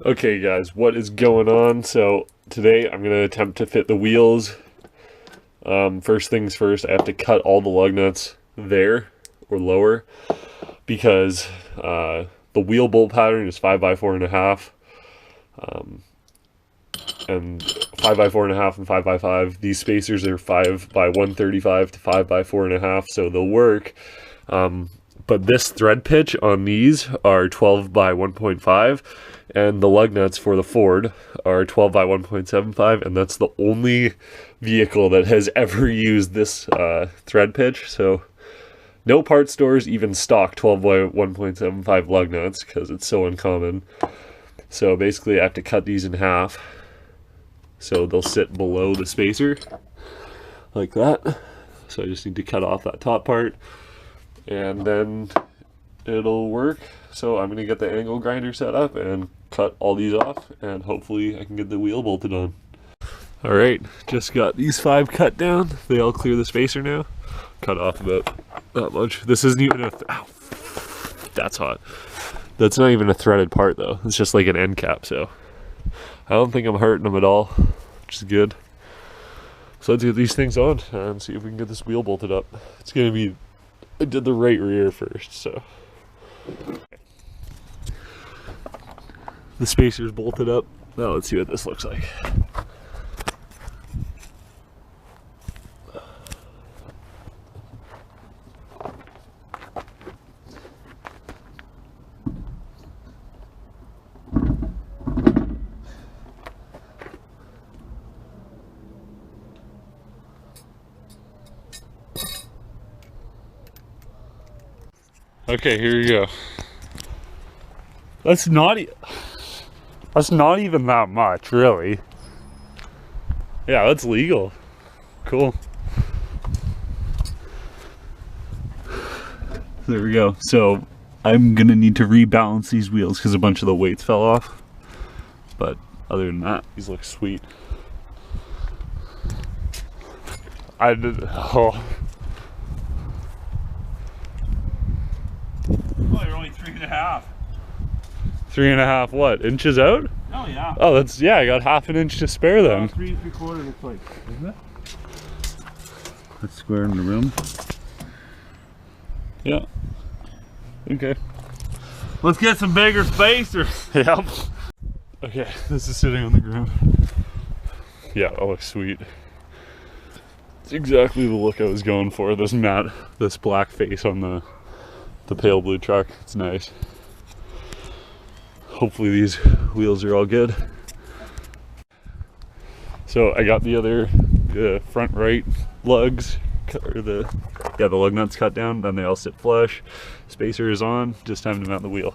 Okay guys, what is going on? So today I'm going to attempt to fit the wheels. First things first, I have to cut all the lug nuts there or lower because the wheel bolt pattern is 5x4.5 and 5x4.5 and 5x5. These spacers are 5x135 to 5x4.5, so they'll work. But this thread pitch on these are 12x1.5, and the lug nuts for the Ford are 12x1.75, and that's the only vehicle that has ever used this thread pitch. So no parts stores even stock 12x1.75 lug nuts because it's so uncommon. So basically I have to cut these in half so they'll sit below the spacer like that. So I just need to cut off that top part and then it'll work. So I'm gonna get the angle grinder set up and cut all these off, and hopefully I can get the wheel bolted on. All right, just got these 5 cut down. They all clear the spacer now. Cut off about that much. This isn't even a ow, that's hot. That's not even a threaded part though. It's just like an end cap, so I don't think I'm hurting them at all, which is good. So let's get these things on and see if we can get this wheel bolted up. It's gonna be, I did the right rear first, so. The spacer's bolted up. Now let's see what this looks like. Okay, here you go. That's not even that much, really. Yeah, that's legal. Cool. There we go. So I'm gonna need to rebalance these wheels because a bunch of the weights fell off. But other than that, these look sweet. Oh, you're only 3.5. 3.5 what? Inches out? Oh yeah. Oh, that's, yeah, I got half an inch to spare then. 3 3/4 looks like, isn't it? Let's square in the room. Yeah. Okay. Let's get some bigger spacers. Yep. Okay, this is sitting on the ground. Yeah, that looks sweet. It's exactly the look I was going for. This matte, this black face on the pale blue truck. It's nice. Hopefully these wheels are all good. So I got the other front right lugs, or the lug nuts cut down, then they all sit flush. Spacer is on, just time to mount the wheel.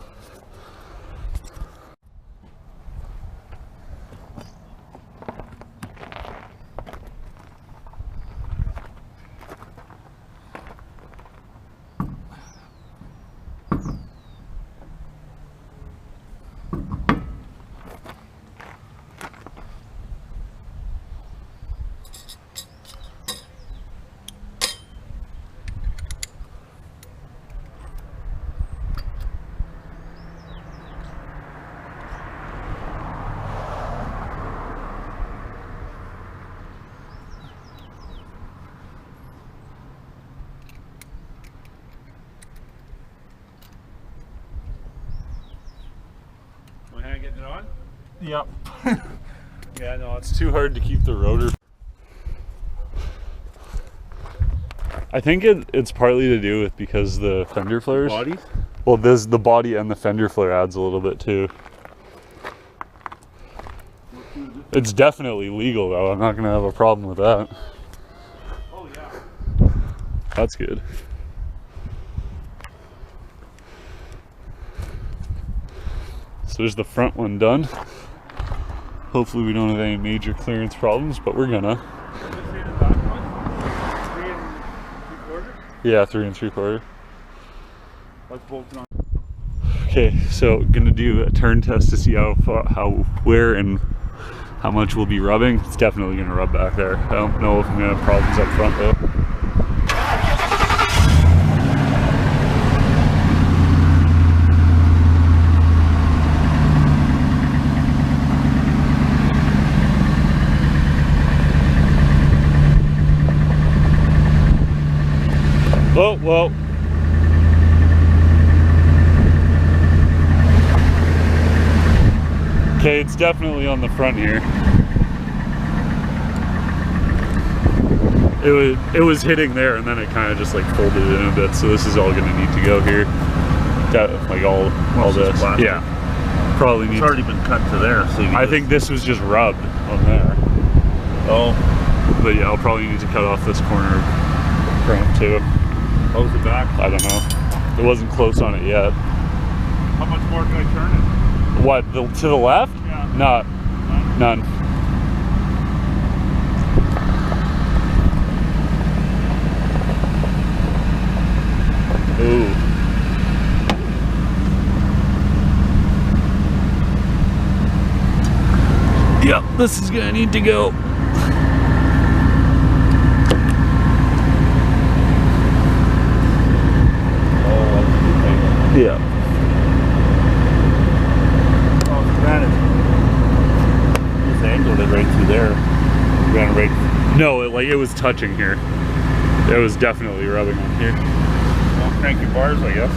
Getting it on? Yep. Yeah, no, it's too hard to keep the rotor. I think it's partly to do with because the fender flares. Bodies? Well, the body and the fender flare adds a little bit too. It's definitely legal though. I'm not gonna have a problem with that. Oh yeah. That's good. So there's the front one done. Hopefully we don't have any major clearance problems, but we're gonna. Yeah, 3 3/4. Let's bolt it on. Okay, so gonna do a turn test to see where and how much we'll be rubbing. It's definitely gonna rub back there. I don't know if I'm gonna have problems up front though. Oh, well. Okay, it's definitely on the front here. It was hitting there, and then it kind of just like folded in a bit. So this is all going to need to go here. Like all this. Yeah. Probably needs. It's already been cut to there. So I think this was just rubbed on there. Oh. But yeah, I'll probably need to cut off this corner cramp too. Close it back. I don't know. It wasn't close on it yet. How much more can I turn it? What, to the left? Yeah. None. Ooh. Yep, this is gonna need to go. Yeah. Oh, granted. Just angled it right through there. Ran right. No, it was touching here. It was definitely rubbing on here. Well, crank your bars, I guess.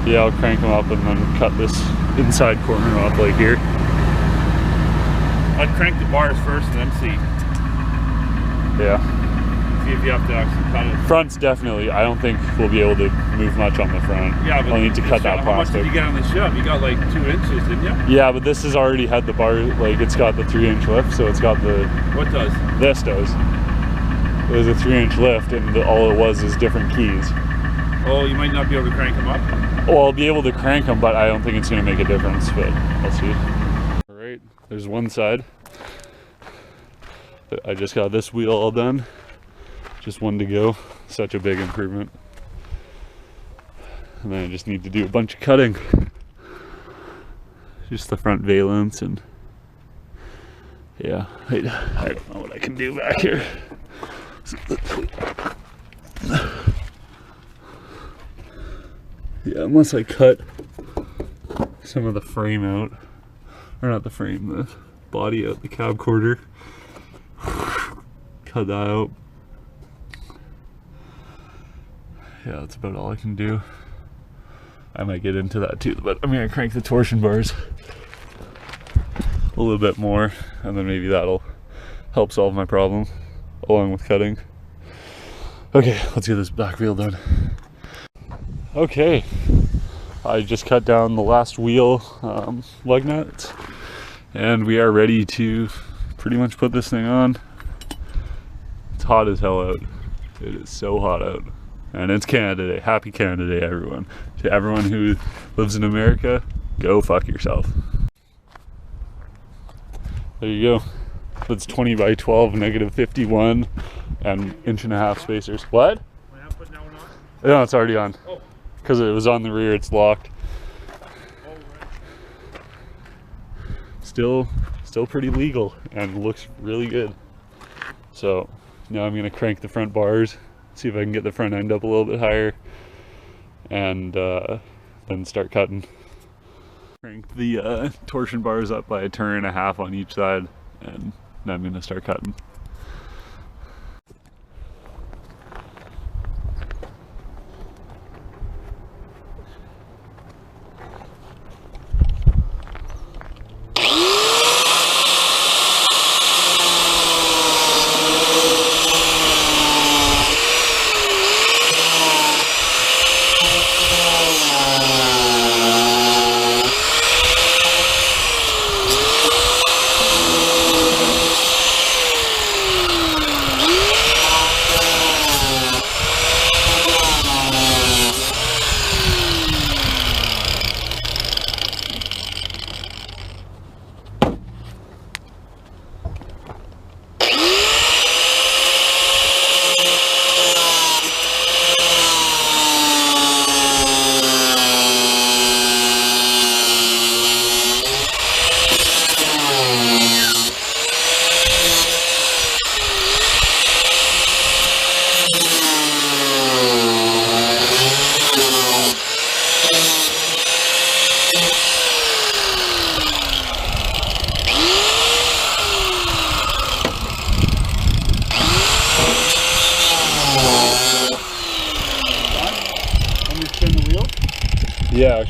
Yeah, I'll crank them up and then cut this inside corner off like here. I'd crank the bars first and then see. Yeah. See if you have to actually cut it. Front's definitely, I don't think we'll be able to move much on the front. Yeah, but I'll need to cut that how much plastic. did you get on the shove? You got like 2 inches, didn't you? Yeah, but this has already had the bar, like it's got the 3-inch lift, so it's got the, What does? this does. It was a 3-inch lift and all it was is different keys. Oh, you might not be able to crank them up? Well, I'll be able to crank them, but I don't think it's going to make a difference, but I'll see. All right, there's one side. I just got this wheel all done. Just one to go. Such a big improvement. And then I just need to do a bunch of cutting. Just the front valence and yeah, I don't know what I can do back here. Yeah, unless I cut some of the frame out, or not the frame, the body out, the cab quarter. Cut that out. Yeah, that's about all I can do. I might get into that too, but I'm gonna crank the torsion bars a little bit more, and then maybe that'll help solve my problem, along with cutting. Okay, let's get this back wheel done. Okay, I just cut down the last wheel lug nuts, and we are ready to pretty much put this thing on. It's hot as hell out. It is so hot out. And it's Canada Day. Happy Canada Day, everyone. To everyone who lives in America, go fuck yourself. There you go. That's 20 by 12, -51, and 1.5 inch spacers. What? Am I putting that one on? No, it's already on. Oh. Because it was on the rear, it's locked. Oh, right. Still pretty legal and looks really good. So now I'm gonna crank the front bars, see if I can get the front end up a little bit higher, and then start cutting. Crank the torsion bars up by 1.5 turns on each side, and then I'm gonna start cutting.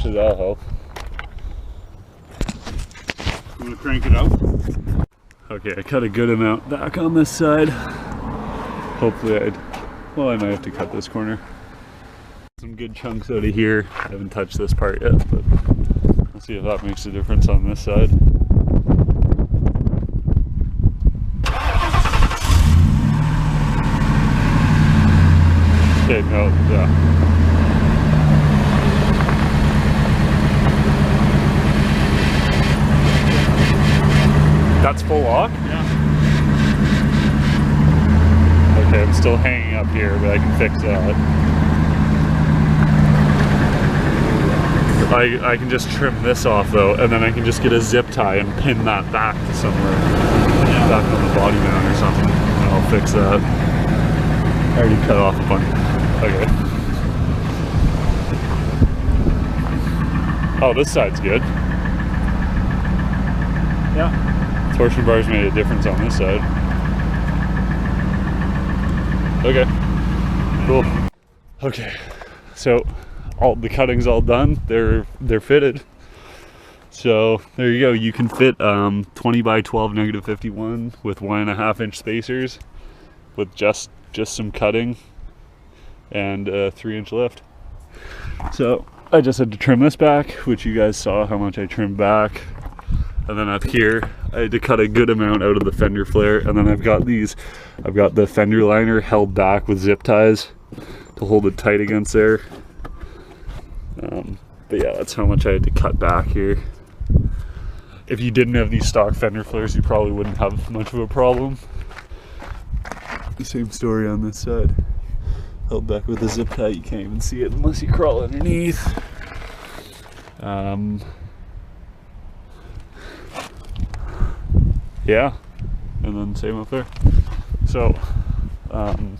Actually, that'll help. I'm gonna crank it out. Okay, I cut a good amount back on this side. Hopefully I might have to cut this corner. Some good chunks out of here. I haven't touched this part yet, but we'll see if that makes a difference on this side. Okay, no, yeah. That's full lock? Yeah. Okay, I'm still hanging up here, but I can fix that. I can just trim this off though, and then I can just get a zip tie and pin that back to somewhere. Yeah. Back on the body mount or something. And I'll fix that. I already cut off a bunch. Okay. Oh, this side's good. Yeah. Torsion bars made a difference on this side. Okay, cool. Okay, so all the cutting's all done. They're fitted. So there you go. You can fit 20 by 12 -51 with 1.5 inch spacers with just some cutting and a 3-inch lift. So I just had to trim this back, which you guys saw how much I trimmed back. And then up here, I had to cut a good amount out of the fender flare. And then I've got the fender liner held back with zip ties to hold it tight against there. But yeah, that's how much I had to cut back here. If you didn't have these stock fender flares, you probably wouldn't have much of a problem. Same story on this side. Held back with a zip tie, you can't even see it unless you crawl underneath. Yeah, and then same up there. So I'm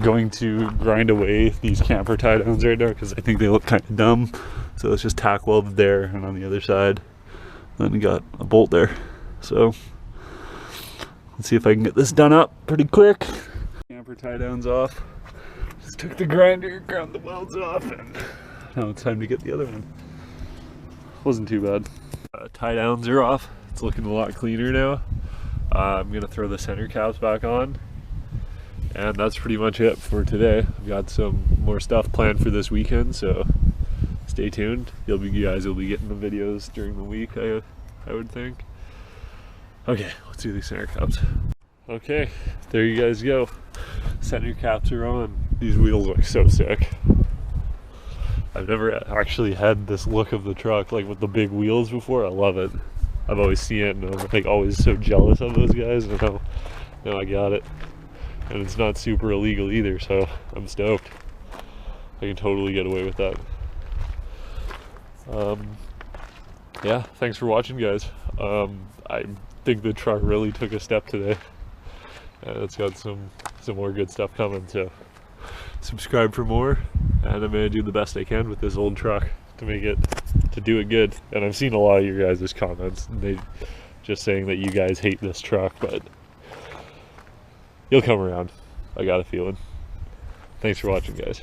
going to grind away these camper tie downs right now because I think they look kind of dumb. So it's just tack welded there and on the other side. Then we got a bolt there. So let's see if I can get this done up pretty quick. Camper tie downs off. Just took the grinder, ground the welds off, and now it's time to get the other one. Wasn't too bad. Tie downs are off. It's looking a lot cleaner now. I'm gonna throw the center caps back on, and that's pretty much it for today. I've got some more stuff planned for this weekend, so stay tuned. You guys will be getting the videos during the week, I would think. Okay, let's do these center caps. Okay, there you guys go. Center caps are on. These wheels look so sick. I've never actually had this look of the truck, like with the big wheels before. I love it. I've always seen it, and I'm like always so jealous of those guys. And now I got it, and it's not super illegal either, so I'm stoked. I can totally get away with that. Yeah, thanks for watching, guys. I think the truck really took a step today, and it's got some more good stuff coming. So subscribe for more, and I'm gonna do the best I can with this old truck to do it good. And I've seen a lot of your guys' comments, and they just saying that you guys hate this truck, but you'll come around. I got a feeling. Thanks for watching, guys.